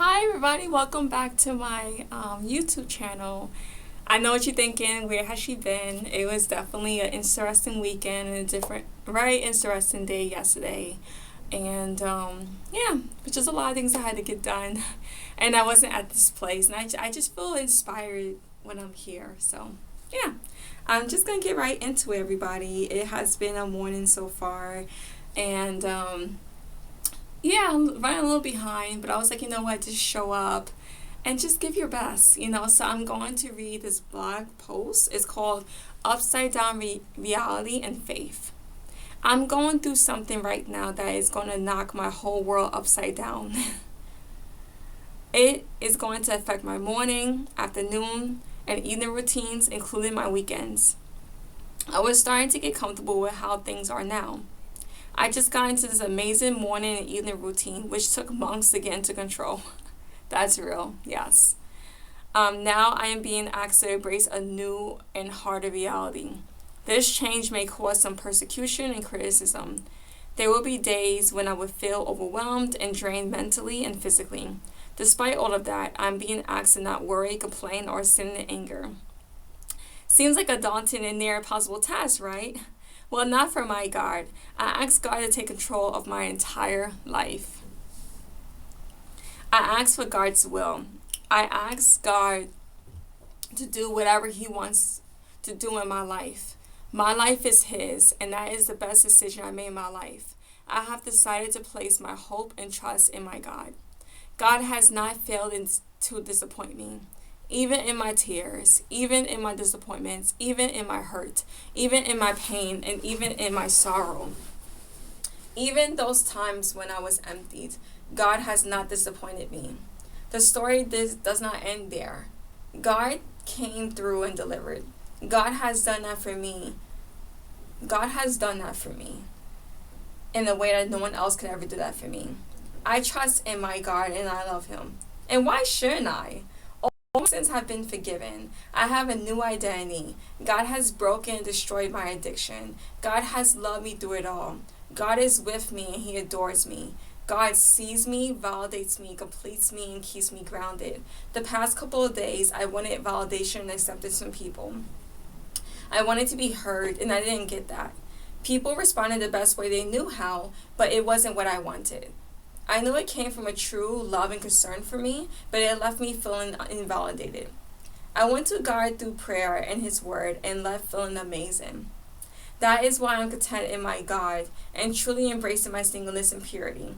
Hi everybody, welcome back to my YouTube channel. I know what you're thinking, where has she been? It was definitely an interesting weekend and a different, very interesting day yesterday. And yeah, which is a lot of things I had to get done. And I wasn't at this place, and I just feel inspired when I'm here. So yeah, I'm just gonna get right into it, everybody. It has been a morning so far, and yeah, I'm running a little behind, but I was like, you know what, just show up and just give your best, you know. So I'm going to read this blog post. It's called Upside Down Reality and Faith. I'm going through something right now that is going to knock my whole world upside down. It is going to affect my morning, afternoon, and evening routines, including my weekends. I was starting to get comfortable with how things are now. I just got into this amazing morning and evening routine, which took months to get into control. That's real, yes. Now I am being asked to embrace a new and harder reality. This change may cause some persecution and criticism. There will be days when I would feel overwhelmed and drained mentally and physically. Despite all of that, I'm being asked to not worry, complain, or sin in anger. Seems like a daunting and near impossible task, right? Well, not for my God. I ask God to take control of my entire life. I ask for God's will. I ask God to do whatever He wants to do in my life. My life is His, and that is the best decision I made in my life. I have decided to place my hope and trust in my God. God has not failed to disappoint me. Even in my tears, even in my disappointments, even in my hurt, even in my pain, and even in my sorrow. Even those times when I was emptied, God has not disappointed me. The story does not end there. God came through and delivered. God has done that for me. God has done that for me in a way that no one else could ever do that for me. I trust in my God and I love Him. And why shouldn't I? All my sins have been forgiven. I have a new identity. God has broken and destroyed my addiction. God has loved me through it all. God is with me and He adores me. God sees me, validates me, completes me, and keeps me grounded. The past couple of days, I wanted validation and acceptance from people. I wanted to be heard, and I didn't get that. People responded the best way they knew how, but it wasn't what I wanted. I knew it came from a true love and concern for me, but it left me feeling invalidated. I went to God through prayer and His Word and left feeling amazing. That is why I'm content in my God and truly embracing my singleness and purity.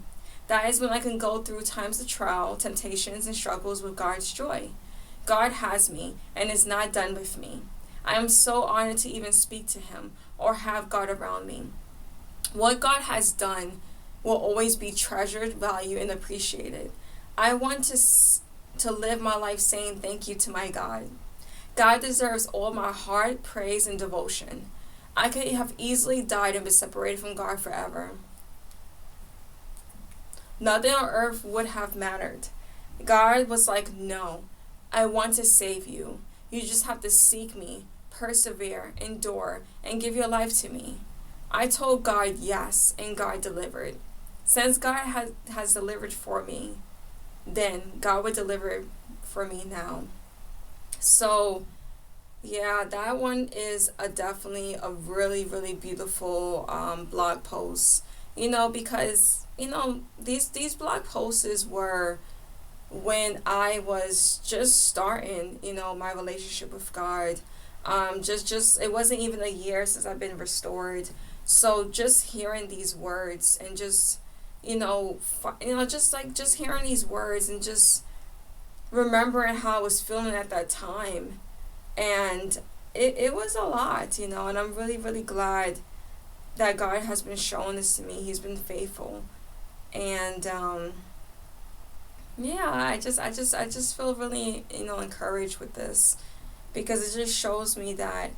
That is when I can go through times of trial, temptations, and struggles with God's joy. God has me and is not done with me. I am so honored to even speak to Him or have God around me. What God has done will always be treasured, valued, and appreciated. I want to live my life saying thank you to my God. God deserves all my heart, praise, and devotion. I could have easily died and been separated from God forever. Nothing on earth would have mattered. God was like, no, I want to save you. You just have to seek me, persevere, endure, and give your life to me. I told God yes, and God delivered. Since God has delivered for me, then God would deliver for me now. So, yeah, that one is definitely a really, really beautiful blog post. You know, because these blog posts were when I was just starting, my relationship with God. Just it wasn't even a year since I've been restored. So just hearing these words and just just hearing these words and just remembering how I was feeling at that time, and it was a lot, and I'm really, really glad that God has been showing this to me. He's been faithful, and yeah, I just feel really, encouraged with this, because it just shows me that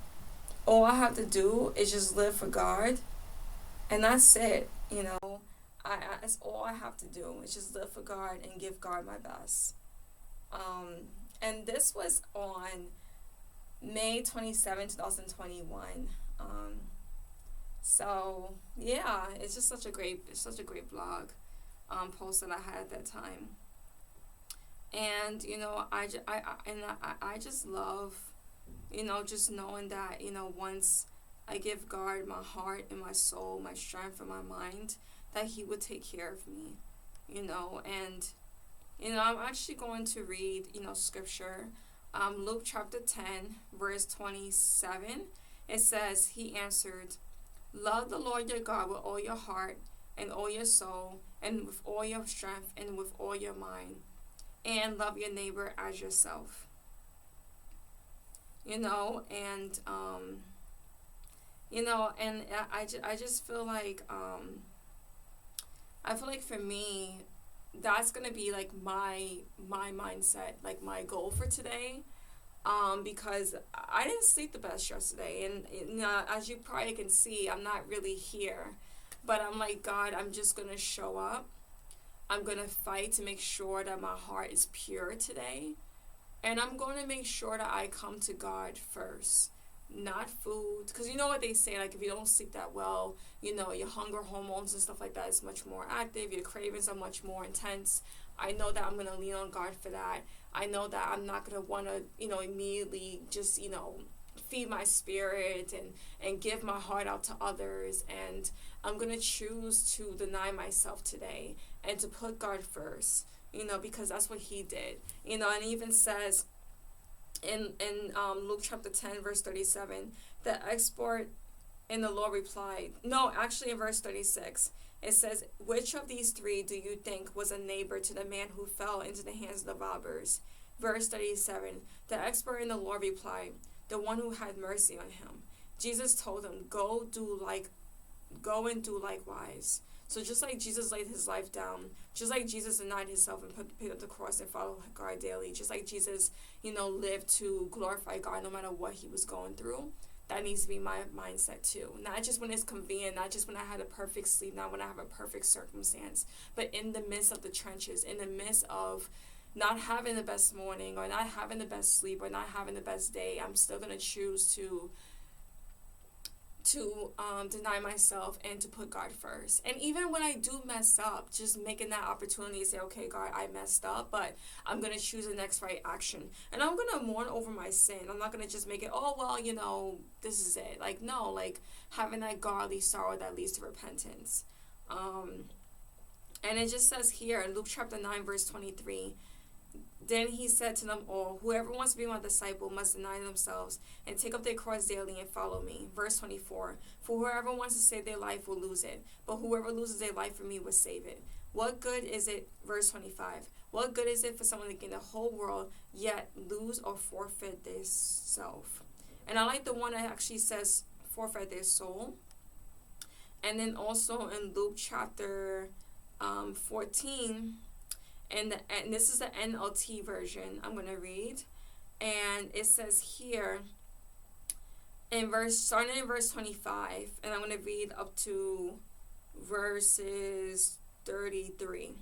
all I have to do is just live for God, and that's it. That's all I have to do is just live for God and give God my best. And this was on May 27, 2021. So yeah, it's such a great blog post that I had at that time. And I just love, just knowing that, once I give God my heart and my soul, my strength and my mind, that He would take care of me. And I'm actually going to read, scripture. Luke chapter 10, verse 27. It says, He answered, Love the Lord your God with all your heart and all your soul and with all your strength and with all your mind, and love your neighbor as yourself. And and I just feel like for me, that's gonna be like my mindset, like my goal for today. Because I didn't sleep the best yesterday, and as you probably can see, I'm not really here, but I'm like, God, I'm just gonna show up. I'm gonna fight to make sure that my heart is pure today, and I'm going to make sure that I come to God first, not food. Because you know what they say, like if you don't sleep that well, your hunger hormones and stuff like that is much more active. Your cravings are much more intense. I know that I'm going to lean on God for that. I know that I'm not going to want to, immediately just, feed my spirit and give my heart out to others. And I'm going to choose to deny myself today and to put God first, because that's what He did. And it even says in Luke chapter 10, verse 37, the expert and the Lord replied, no, actually in verse 36, it says, which of these three do you think was a neighbor to the man who fell into the hands of the robbers? Verse 37, the expert and the Lord replied, the one who had mercy on him. Jesus told him, go and do likewise. So just like Jesus laid His life down, just like Jesus denied Himself and picked up the cross and followed God daily, just like Jesus, lived to glorify God no matter what He was going through, that needs to be my mindset too. Not just when it's convenient, not just when I had a perfect sleep, not when I have a perfect circumstance, but in the midst of the trenches, in the midst of not having the best morning or not having the best sleep or not having the best day, I'm still going to choose to deny myself and to put God first. And even when I do mess up, just making that opportunity to say, okay, God, I messed up, but I'm going to choose the next right action. And I'm going to mourn over my sin. I'm not going to just make it, oh, well, this is it. Like, no, like having that godly sorrow that leads to repentance. And it just says here in Luke chapter 9, verse 23, then He said to them all, whoever wants to be my disciple must deny themselves and take up their cross daily and follow me. Verse 24, for whoever wants to save their life will lose it, but whoever loses their life for me will save it. What good is it, verse 25, what good is it for someone to gain the whole world yet lose or forfeit their self? And I like the one that actually says forfeit their soul. And then also in Luke chapter 14, and this is the NLT version I'm going to read. And it says here, starting in verse 25, and I'm going to read up to verses 33. It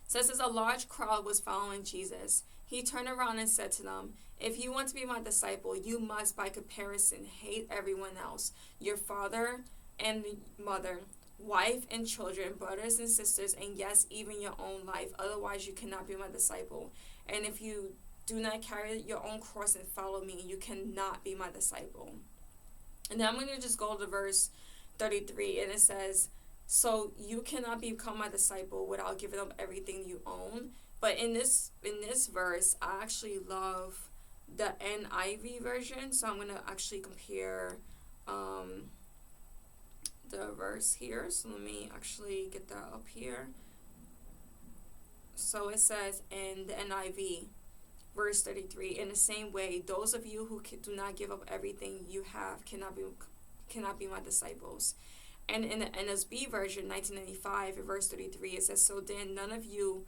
says, as a large crowd was following Jesus, He turned around and said to them, if you want to be my disciple, you must, by comparison, hate everyone else, your father and mother, wife and children, brothers and sisters, and yes, even your own life. Otherwise, you cannot be my disciple. And if you do not carry your own cross and follow me, you cannot be my disciple. And then I'm going to just go to verse 33, and it says, so you cannot become my disciple without giving up everything you own. But in this verse, I actually love the NIV version, so I'm going to actually compare the verse here. So let me actually get that up here. So it says in the NIV, verse 33, in the same way, those of you who do not give up everything you have cannot be my disciples. And in the NSB version, 1995, verse 33, it says, so then none of you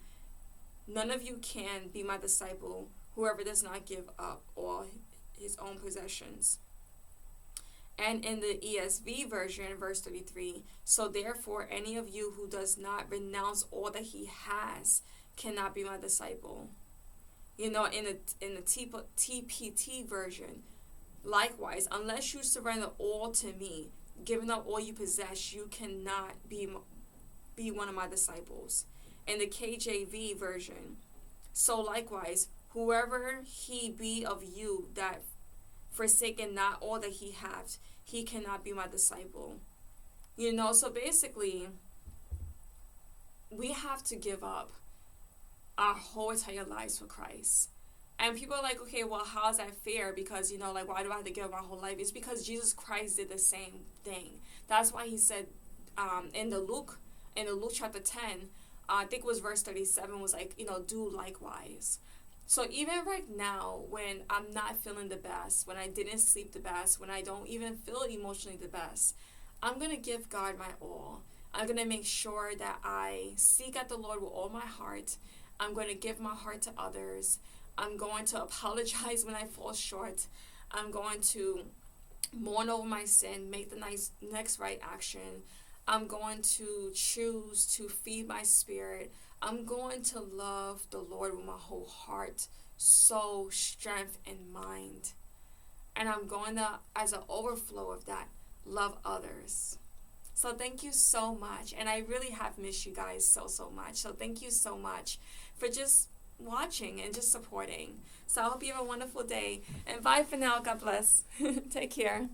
can be my disciple, whoever does not give up all his own possessions. And in the ESV version, verse 33, so therefore any of you who does not renounce all that he has cannot be my disciple. In the TPT version, likewise, unless you surrender all to me, giving up all you possess, you cannot be one of my disciples. In the KJV version, So likewise, whoever he be of you that forsaken not all that he hath, he cannot be my disciple. So basically, we have to give up our whole entire lives for Christ. And people are like, okay, well, how is that fair? Because, like, why do I have to give up my whole life? It's because Jesus Christ did the same thing. That's why he said in the Luke chapter 10, I think it was verse 37, was like, do likewise. So even right now, when I'm not feeling the best, when I didn't sleep the best, when I don't even feel emotionally the best, I'm going to give God my all. I'm going to make sure that I seek out the Lord with all my heart. I'm going to give my heart to others. I'm going to apologize when I fall short. I'm going to mourn over my sin, make the next right action. I'm going to choose to feed my spirit. I'm going to love the Lord with my whole heart, soul, strength, and mind. And I'm going to, as an overflow of that, love others. So thank you so much. And I really have missed you guys so much. So thank you so much for just watching and just supporting. So I hope you have a wonderful day. And bye for now. God bless. Take care.